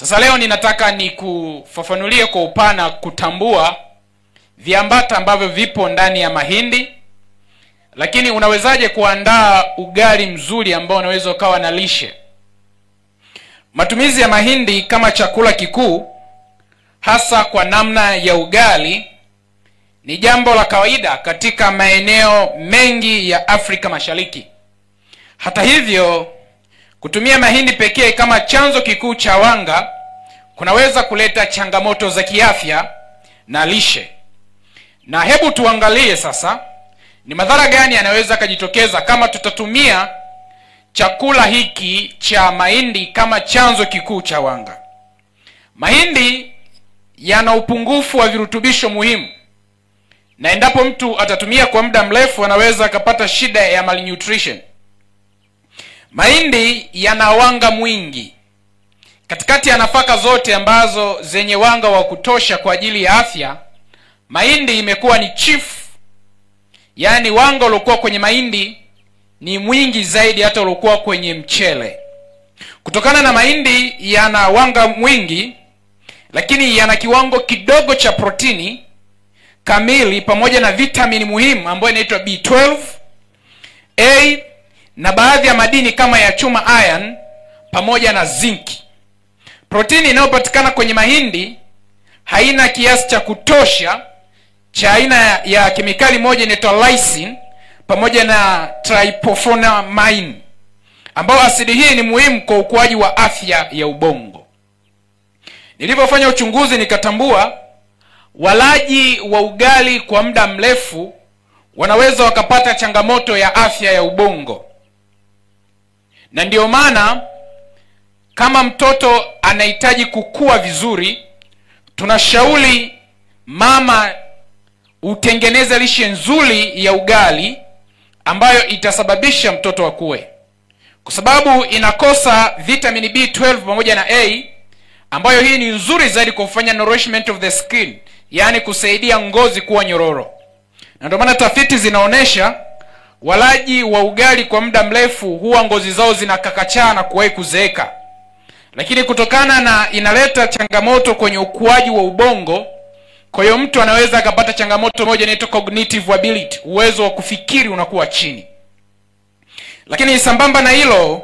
Sasa leo ninataka nikufafanulie kwa upana kutambua viambata ambavyo vipo ndani ya mahindi, lakini unawezaje kuandaa ugali mzuri ambao unaweza ukawa na lishe. Matumizi ya mahindi kama chakula kikuu, hasa kwa namna ya ugali, ni jambo la kawaida katika maeneo mengi ya Afrika Mashariki. Hata hivyo, kutumia mahindi pekee kama chanzo kikuu cha wanga kunaweza kuleta changamoto za kiafya na lishe. Na hebu tuangalie sasa ni madhara gani yanaweza kujitokeza kama tutatumia chakula hiki cha mahindi kama chanzo kikuu cha wanga. Mahindi yana upungufu wa virutubisho muhimu, na endapo mtu atatumia kwa muda mrefu anaweza akapata shida ya malnutrition. Mahindi yana wanga mwingi. Katikati ya nafaka zote ambazo zenye wanga wa kutosha kwa ajili ya afya, mahindi imekuwa ni chief. Yaani wanga uliokuwa kwenye mahindi ni mwingi zaidi hata uliokuwa kwenye mchele. Kutokana na mahindi yana wanga mwingi, lakini yana kiwango kidogo cha protini kamili pamoja na vitamini muhimu ambayo inaitwa B12, A na baadhi ya madini kama ya chuma iron pamoja na zinki. Protini inayopatikana kwenye mahindi haina kiasi cha kutosha cha aina ya kemikali moja inaitwa lysine pamoja na tryptophanamine, ambao asidi hii ni muhimu kwa ukuaji wa afya ya ubongo. Nilipofanya uchunguzi nikatambua walaji wa ugali kwa muda mrefu wanaweza wakapata changamoto ya afya ya ubongo. Na ndio maana kama mtoto anahitaji kukua vizuri, tunashauri mama utengeneze lishe nzuri ya ugali ambayo itasababisha mtoto akue, kwa sababu inakosa vitamini B12 pamoja na A, ambayo hii ni nzuri zaidi kwa kufanya nourishment of the skin, yani kusaidia ngozi kuwa nyororo. Na ndio maana tafiti zinaonesha walaji wa ugali kwa muda mrefu huwa ngozi zao zinakakachaa na kuwahi kuzeeka. Lakini kutokana na inaleta changamoto kwenye ukuaji wa ubongo, kwa hiyo mtu anaweza akapata changamoto moja inaitwa cognitive ability, uwezo wa kufikiri unakuwa chini. Lakini sambamba na hilo,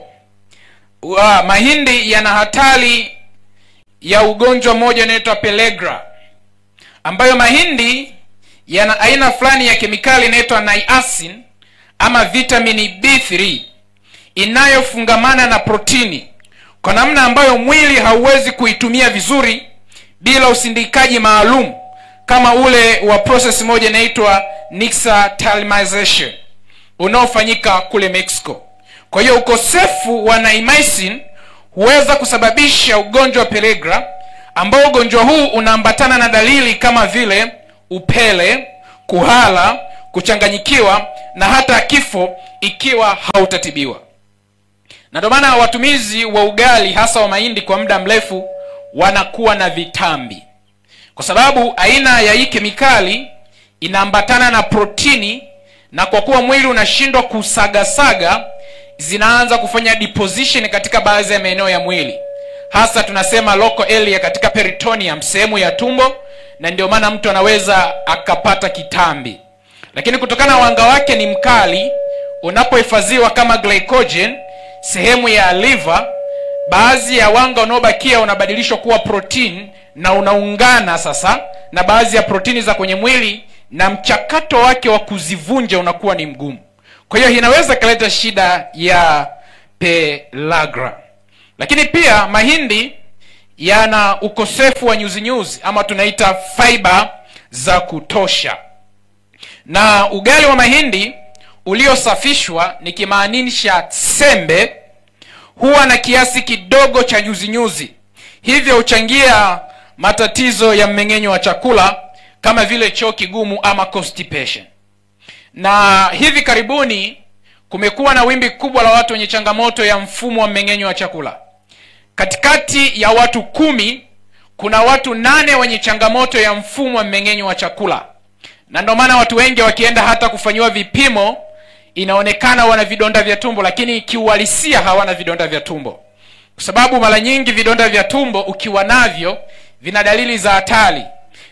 mahindi yana hatari ya ugonjwa moja unaitwa pellagra, ambayo mahindi yana aina fulani ya kemikali inaitwa niacin ama vitamini B3 inayofungamana na protini kwa namna ambayo mwili hauwezi kuitumia vizuri bila usindikaji maalum kama ule wa process moja inaitwa nixtamalization unaofanyika kule Mexico. Kwa hiyo ukosefu wa niacin huweza kusababisha ugonjwa wa pellagra, ambao ugonjwa huu unaambatana na dalili kama vile upele, kuhara, kuchanganyikiwa na hata kifo ikiwa hautatibiwa. Na ndio maana watumizi wa ugali hasa wa mahindi kwa muda mrefu wanakuwa na vitambi, kwa sababu aina ya hii kemikali inaambatana na protini, na kwa kuwa mwili unashindwa kusagasaga, zinaanza kufanya deposition katika baadhi ya maeneo ya mwili, hasa tunasema local area katika peritoneum, sehemu ya tumbo, na ndio maana mtu anaweza akapata kitambi. Lakini kutokana na wanga wake ni mkali, unapohifadhiwa kama glycogen sehemu ya liver, baadhi ya wanga unaobakia unabadilishwa kuwa protein na unaungana sasa na baadhi ya protini za kwenye mwili, na mchakato wake wa kuzivunja unakuwa ni mgumu. Kwa hiyo inaweza kuleta shida ya pellagra. Lakini pia mahindi yana ukosefu wa nyuzi ama tunaita fiber za kutosha. Na ugali wa mahindi uliosafishwa, nikimaanisha sembe, huwa na kiasi kidogo cha nyuzi, hivyo huchangia matatizo ya mmeng'enyo wa chakula kama vile choo kigumu ama constipation. Na hivi karibuni kumekuwa na wimbi kubwa la watu wenye changamoto ya mfumo wa mmeng'enyo wa chakula. Katikati ya watu 10 kuna watu 8 wenye changamoto ya mfumo wa mmeng'enyo wa chakula. Na ndio maana watu wengi wakienda hata kufanyiwa vipimo inaonekana wana vidonda vya tumbo, lakini kiuhalisia hawana vidonda vya tumbo. kwa sababu mara nyingi vidonda vya tumbo ukiwa navyo vina dalili za hatari.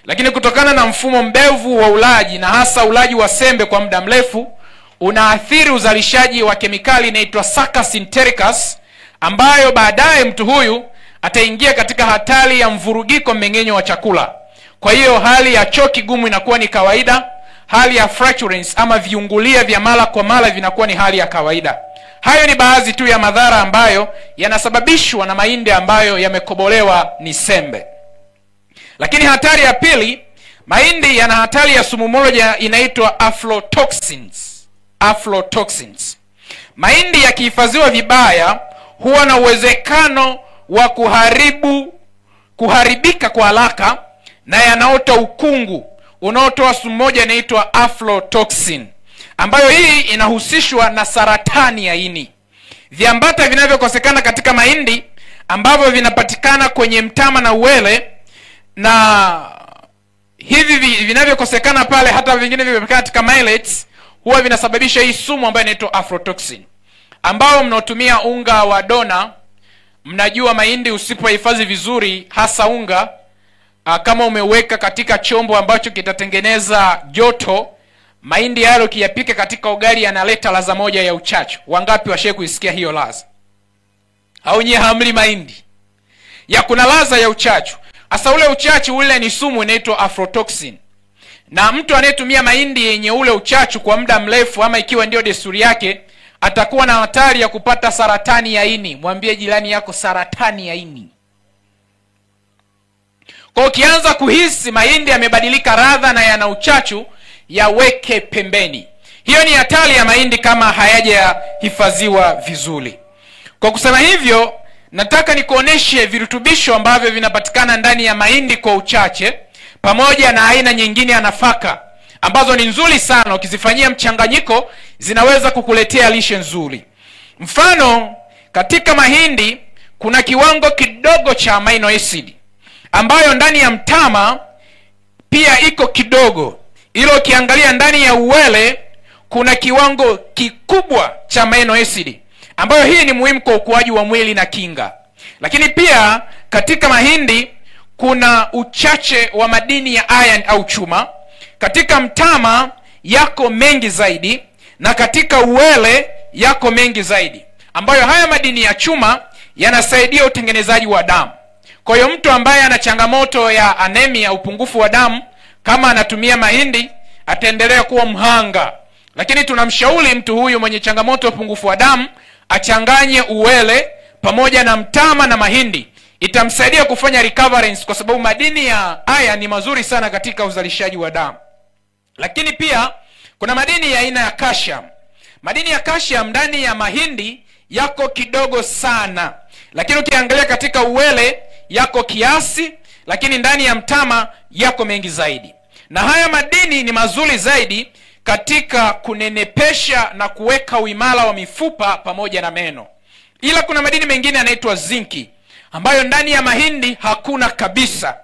Lakini kutokana na mfumo mbevu wa ulaji, na hasa ulaji wa sembe kwa muda mrefu, unaathiri uzalishaji wa kemikali inaitwa Succus entericus, ambayo baadaye mtu huyu ataingia katika hatari ya mvurugiko mmeng'enyo wa chakula. Kwa hiyo hali ya choo kigumu inakuwa ni kawaida, hali ya flatulence ama viungulia vya mara kwa mara vinakuwa ni hali ya kawaida. Hayo ni baadhi tu ya madhara ambayo yanasababishwa na mahindi ambayo yamekobolewa ni sembe. Lakini hatari ya pili, mahindi yana hatari ya sumu moja inaitwa aflatoxins. Aflatoxins. Mahindi yakihifadhiwa vibaya huwa na uwezekano wa kuharibika kwa haraka, na yanaota ukungu unaotoa sumu moja inaitwa aflatoxin, ambayo hii inahusishwa na saratani ya ini. Viambata vinavyokosekana katika mahindi ambavyo vinapatikana kwenye mtama na uwele, na hivi vinavyokosekana pale, hata vingine vinapatikana katika millets, huwa vinasababisha hii sumu ambayo inaitwa aflatoxin. Ambao mnaotumia unga wa dona, mnajua mahindi usipohifadhi vizuri, hasa unga kama umeweka katika chombo ambacho kitatengeneza joto, mahindi yale ukiyapika katika ugali yanaleta ladha moja ya uchachu. Wangapi washaye kuisikia hiyo ladha? Au nyie hamli mahindi? Ya kuna ladha ya uchachu. Asa ule uchachu ule ni sumu inaitwa aflatoxin. Na mtu anayetumia mahindi yenye ule uchachu kwa muda mrefu, ama ikiwa ndio desturi yake, atakuwa na hatari ya kupata saratani ya ini. Mwambie jirani yako saratani ya ini. Kwa ukianza kuhisi mahindi yamebadilika ladha na yana uchachu, yaweke pembeni. Hiyo ni hatari ya mahindi kama hayajahifadhiwa vizuri. Kwa kusema hivyo, nataka nikuoneshe virutubisho ambavyo vinapatikana ndani ya mahindi kwa uchache, pamoja na aina nyingine ya nafaka ambazo ni nzuri sana. Ukizifanyia mchanganyiko zinaweza kukuletea lishe nzuri. Mfano, katika mahindi kuna kiwango kidogo cha amino acid ambayo ndani ya mtama pia iko kidogo. Ilo ukiangalia ndani ya uwele kuna kiwango kikubwa cha amino acid, ambayo hii ni muhimu kwa ukuaji wa mwili na kinga. Lakini pia katika mahindi kuna uchache wa madini ya iron au chuma. Katika mtama yako mengi zaidi, na katika uwele yako mengi zaidi, ambayo haya madini ya chuma yanasaidia utengenezaji wa damu. Kwa hiyo mtu ambaye ana changamoto ya anemia, upungufu wa damu, kama anatumia mahindi ataendelea kuwa mhanga. Lakini tunamshauri mtu huyu mwenye changamoto ya upungufu wa damu achanganye uwele pamoja na mtama na mahindi. Itamsaidia kufanya recoverance, kwa sababu madini ya iron ni mazuri sana katika uzalishaji wa damu. Lakini pia kuna madini ya aina ya calcium. Madini ya calcium ndani ya mahindi yako kidogo sana, lakini ukiangalia katika uwele yako kiasi, lakini ndani ya mtama yako mengi zaidi. Na haya madini ni mazuri zaidi katika kunenepesha na kuweka uimara wa mifupa pamoja na meno. Ila kuna madini mengine yanaitwa zinki, ambayo ndani ya mahindi hakuna kabisa.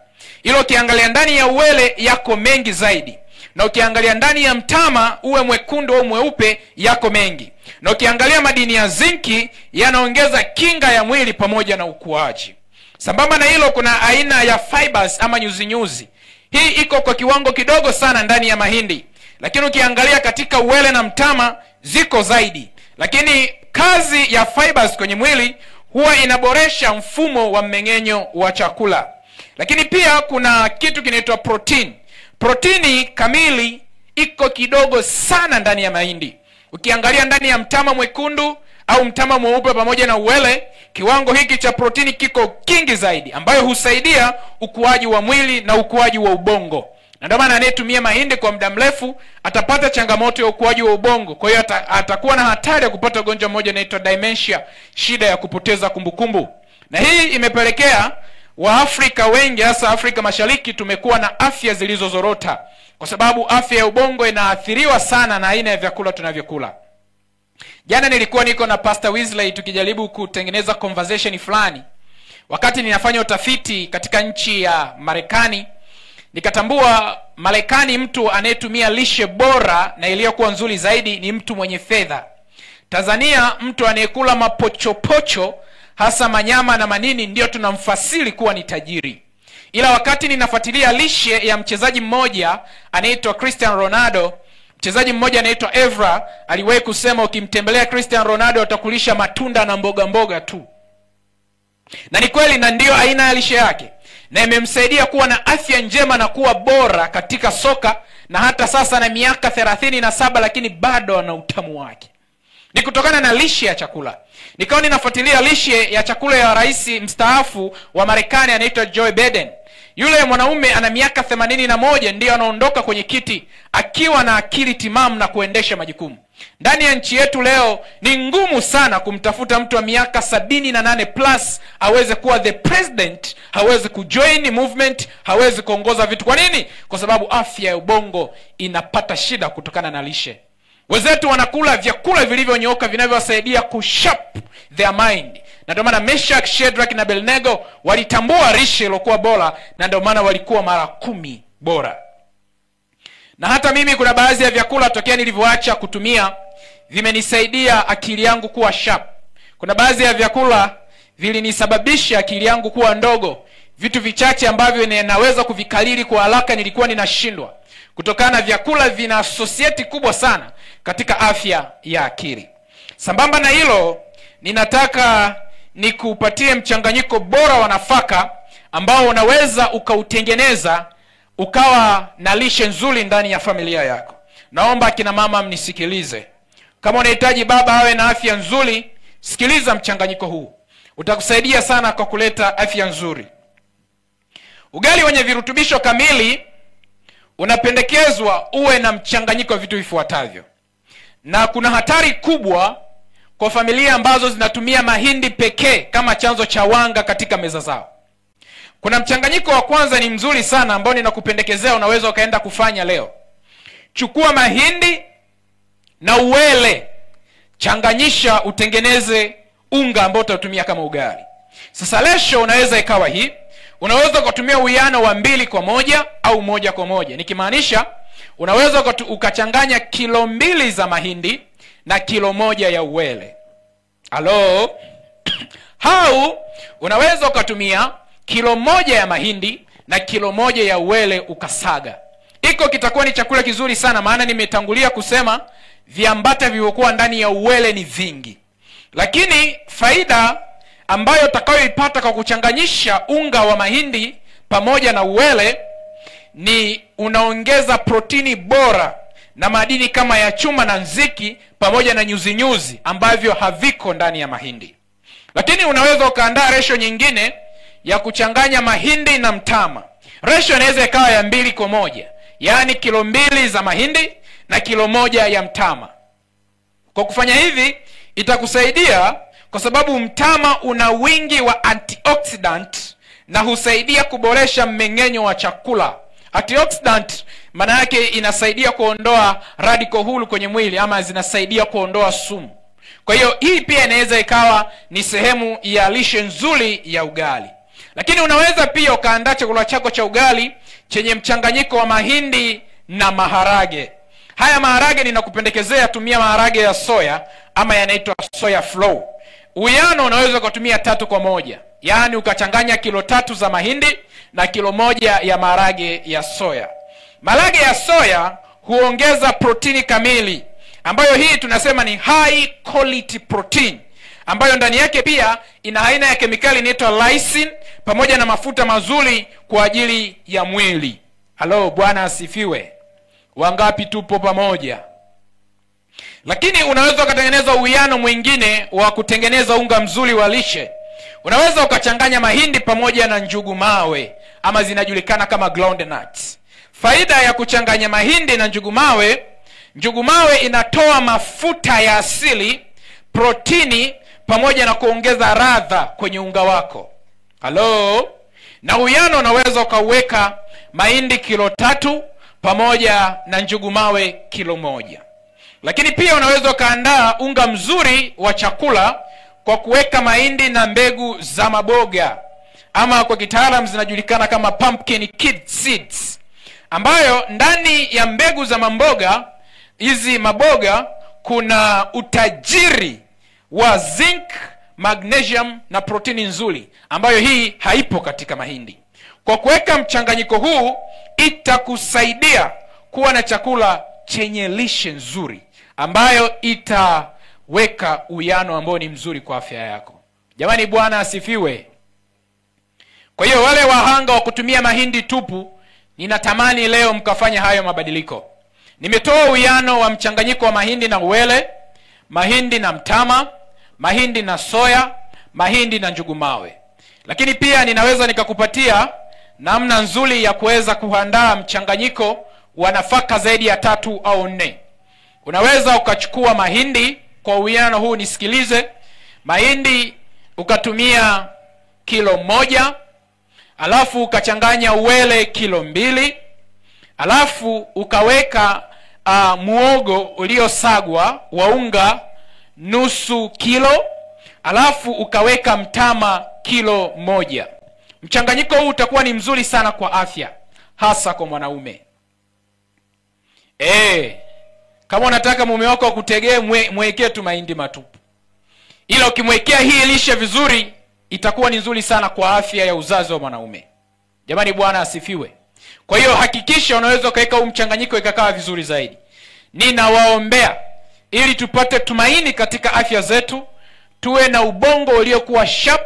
Ila ukiangalia ndani ya uwele yako mengi zaidi, na ukiangalia ndani ya mtama, uwe mwekundu au mweupe, yako mengi. Na ukiangalia madini ya zinki yanaongeza kinga ya mwili pamoja na ukuaji. Sambamba na hilo, kuna aina ya fibers ama nyuzi. Hii iko kwa kiwango kidogo sana ndani ya mahindi, lakini ukiangalia katika uwele na mtama ziko zaidi. Lakini kazi ya fibers kwenye mwili huwa inaboresha mfumo wa mmeng'enyo wa chakula. Lakini pia kuna kitu kinaitwa protein. Protini kamili iko kidogo sana ndani ya mahindi. Ukiangalia ndani ya mtama mwekundu au mtama mweupe pamoja na uwele, kiwango hiki cha protini kiko kingi zaidi, ambayo husaidia ukuaji wa mwili na ukuaji wa ubongo. Na ndio maana anayetumia mahindi kwa muda mrefu atapata changamoto ya ukuaji wa ubongo. Kwa hiyo atakuwa na hatari ya kupata ugonjwa mmoja unaitwa dementia, shida ya kupoteza kumbukumbu. Na hii imepelekea Waafrika wengi, hasa Afrika Mashariki, tumekuwa na afya zilizozorota, kwa sababu afya ya ubongo inaathiriwa sana na aina ya vyakula tunavyokula. Jana nilikuwa niko na Pastor Wesley tukijaribu kutengeneza conversation fulani. Wakati ninafanya utafiti katika nchi ya Marekani, nikatambua Marekani mtu anayetumia lishe bora na iliyokuwa nzuri zaidi ni mtu mwenye fedha. Tanzania mtu anayekula mapochopocho hasa manyama na manini, ndio tunamfasiri kuwa ni tajiri. Ila wakati ninafuatilia lishe ya mchezaji mmoja anaitwa Cristiano Ronaldo, mchezaji mmoja anaitwa Evra aliwahi kusema ukimtembelea Cristiano Ronaldo atakulisha matunda na mboga mboga tu. Na ni kweli, na ndio aina ya lishe yake, na imemsaidia kuwa na afya njema na kuwa bora katika soka, na hata sasa na miaka 37 lakini bado ana utamu wake. Ni kutokana na lishe ya chakula. Nikawa ninafuatilia lishe ya chakula ya rais mstaafu wa Marekani anaitwa Joe Biden. Yule mwanaume ana miaka 81, ndio anaondoka kwenye kiti akiwa na akili timamu na kuendesha majukumu. Ndani ya nchi yetu leo ni ngumu sana kumtafuta mtu wa miaka 78 plus aweze kuwa the president, hawezi kujoin movement, hawezi kuongoza vitu. Kwa nini? Kwa sababu afya ya ubongo inapata shida kutokana na lishe. Wenzetu wanakula vyakula vilivyonyooka vinavyowasaidia kusharp their mind. Na ndio maana Meshach, Shadrach na Abednego walitambua lishe iliyokuwa bora, na ndio maana walikuwa mara 10 bora. Na hata mimi kuna baadhi ya vyakula tokea nilivyoacha kutumia vimenisaidia akili yangu kuwa sharp. Kuna baadhi ya vyakula vilinisababisha akili yangu kuwa ndogo. Vitu vichache ambavyo ninaweza kuvikalili kwa haraka nilikuwa ninashindwa. Kutokana na vyakula vina associate kubwa sana katika afya ya akili. Sambamba na hilo, ninataka nikupatie mchanganyiko bora wa nafaka ambao unaweza ukautengeneza ukawa na lishe nzuri ndani ya familia yako. Naomba akina mama mnisikilize. Kama unahitaji baba awe na afya nzuri, sikiliza mchanganyiko huu. Utakusaidia sana kwa kuleta afya nzuri. Ugali wenye virutubisho kamili unapendekezwa uwe na mchanganyiko wa vitu vifuatavyo. Na kuna hatari kubwa kwa familia ambazo zinatumia mahindi pekee kama chanzo cha wanga katika meza zao. Kuna mchanganyiko wa kwanza ni mzuri sana ambao ninakupendekezea, unaweza ukaenda kufanya leo. Chukua mahindi na uwele, changanyisha utengeneze unga ambao utatumia kama ugali. Sasa lesho unaweza ikawa hii. Unaweza kutumia uwiano wa 2:1 au 1:1. Nikimaanisha unaweza ukachanganya kilo 2 za mahindi na kilo 1 ya uwele. Halo? Au unaweza ukatumia kilo 1 ya mahindi na kilo 1 ya uwele ukasaga. Iko kitakuwa ni chakula kizuri sana, maana nimetangulia kusema viambata vilivyokuwa ndani ya uwele ni vingi. Lakini faida ambayo utakayoipata kwa kuchanganyisha unga wa mahindi pamoja na uwele ni unaongeza protini bora na madini kama ya chuma na nziki pamoja na nyuzi ambavyo haviko ndani ya mahindi. Lakini unaweza ukaandaa ratio nyingine ya kuchanganya mahindi na mtama. Ratio inaweza ikawa ya 2:1, yaani kilo 2 za mahindi na kilo 1 ya mtama. Kwa kufanya hivi itakusaidia kwa sababu mtama una wingi wa antioxidant na husaidia kuboresha mmeng'enyo wa chakula. Antioxidant maana yake inasaidia kuondoa radical huru kwenye mwili, ama zinasaidia kuondoa sumu. Kwa hiyo hii pia inaweza ikawa ni sehemu ya lishe nzuri ya ugali. Lakini unaweza pia ukaandaa chakula chako cha ugali chenye mchanganyiko wa mahindi na maharage. Haya maharage ninakupendekezea tumia maharage ya soya ama yanaitwa soya flour. Uwiano unaweza kutumia 3:1. Yaani ukachanganya kilo 3 za mahindi na kilo 1 ya maharage ya soya. Maharage ya soya huongeza protini kamili, ambayo hii tunasema ni high quality protein, ambayo ndani yake pia ina aina ya kemikali inaitwa lysine pamoja na mafuta mazuri kwa ajili ya mwili. Halo, Bwana asifiwe. Wangapi tupo pamoja? Lakini unaweza ukatengeneza uwiano mwingine wa kutengeneza unga mzuri wa lishe. Unaweza ukachanganya mahindi pamoja na njugu mawe ama zinajulikana kama groundnuts. Faida ya kuchanganya mahindi na njugu mawe inatoa mafuta ya asili, protini pamoja na kuongeza ladha kwenye unga wako. Halo? Na uwiano unaweza ukaweka mahindi kilo 3 pamoja na njugu mawe kilo 1. Lakini pia unaweza ukaandaa unga mzuri wa chakula kwa kuweka mahindi na mbegu za maboga, ama kwa kitaalamu zinajulikana kama pumpkin seeds, ambayo ndani ya mbegu za mamboga hizi maboga kuna utajiri wa zinc, magnesium na protini nzuri ambayo hii haipo katika mahindi. Kwa kuweka mchanganyiko huu itakusaidia kuwa na chakula chenye lishe nzuri ambayo itaweka uwiano ambao ni mzuri kwa afya yako. Jamani, Bwana asifiwe. Kwa hiyo wale wahanga wa kutumia mahindi tupu, ninatamani leo mkafanya hayo mabadiliko. Nimetoa uwiano wa mchanganyiko wa mahindi na uwele, mahindi na mtama, mahindi na soya, mahindi na njugu mawe. Lakini pia ninaweza nikakupatia namna nzuri ya kuweza kuandaa mchanganyiko wa nafaka zaidi ya 3 au 4. Unaweza ukachukua mahindi kwa uwiano huu, nisikilize. Mahindi ukatumia kilo 1, alafu ukachanganya uwele kilo 2, alafu ukaweka muogo uliosagwa wa unga nusu kilo, alafu ukaweka mtama kilo 1. Mchanganyiko huu utakuwa ni mzuri sana kwa afya, hasa kwa mwanaume. Kama unataka mume wako akutegee, mwekee tu mahindi matupu. Ila ukimwekea hii lishe vizuri, itakuwa ni nzuri sana kwa afya ya uzazi wa mwanaume. Jamani, Bwana asifiwe. Kwa hiyo hakikisha unaweza ukaweka huu mchanganyiko ikakaa vizuri zaidi. Ninawaombea ili tupate tumaini katika afya zetu, tuwe na ubongo uliokuwa sharp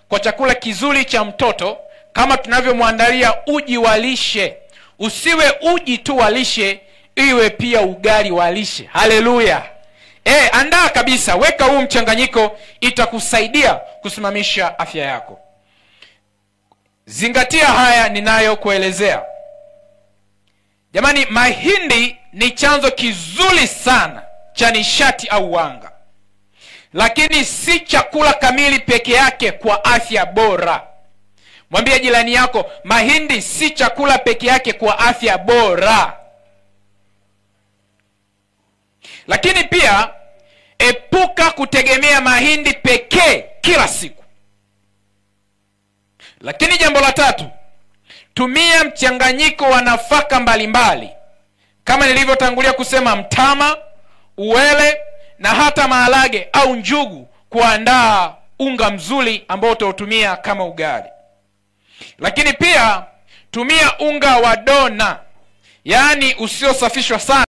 kwa chakula kizuri cha mtoto, kama tunavyomwandalia uji wa lishe. Usiwe uji tu wa lishe, iwe pia ugali wa lishe. Haleluya. Andaa kabisa, weka huu mchanganyiko, itakusaidia kusimamisha afya yako. Zingatia haya ninayokuelezea. Jamani, mahindi ni chanzo kizuri sana cha nishati au wanga, lakini si chakula kamili peke yake kwa afya bora. Mwambie jirani yako, mahindi si chakula peke yake kwa afya bora. Lakini pia epuka kutegemea mahindi pekee kila siku. Lakini jambo la 3, tumia mchanganyiko wa nafaka mbalimbali kama nilivyotangulia kusema, mtama, uwele na hata maharage au njugu, kuandaa unga mzuri ambao utautumia kama ugali. Lakini pia tumia unga wa dona, yaani usiosafishwa sana.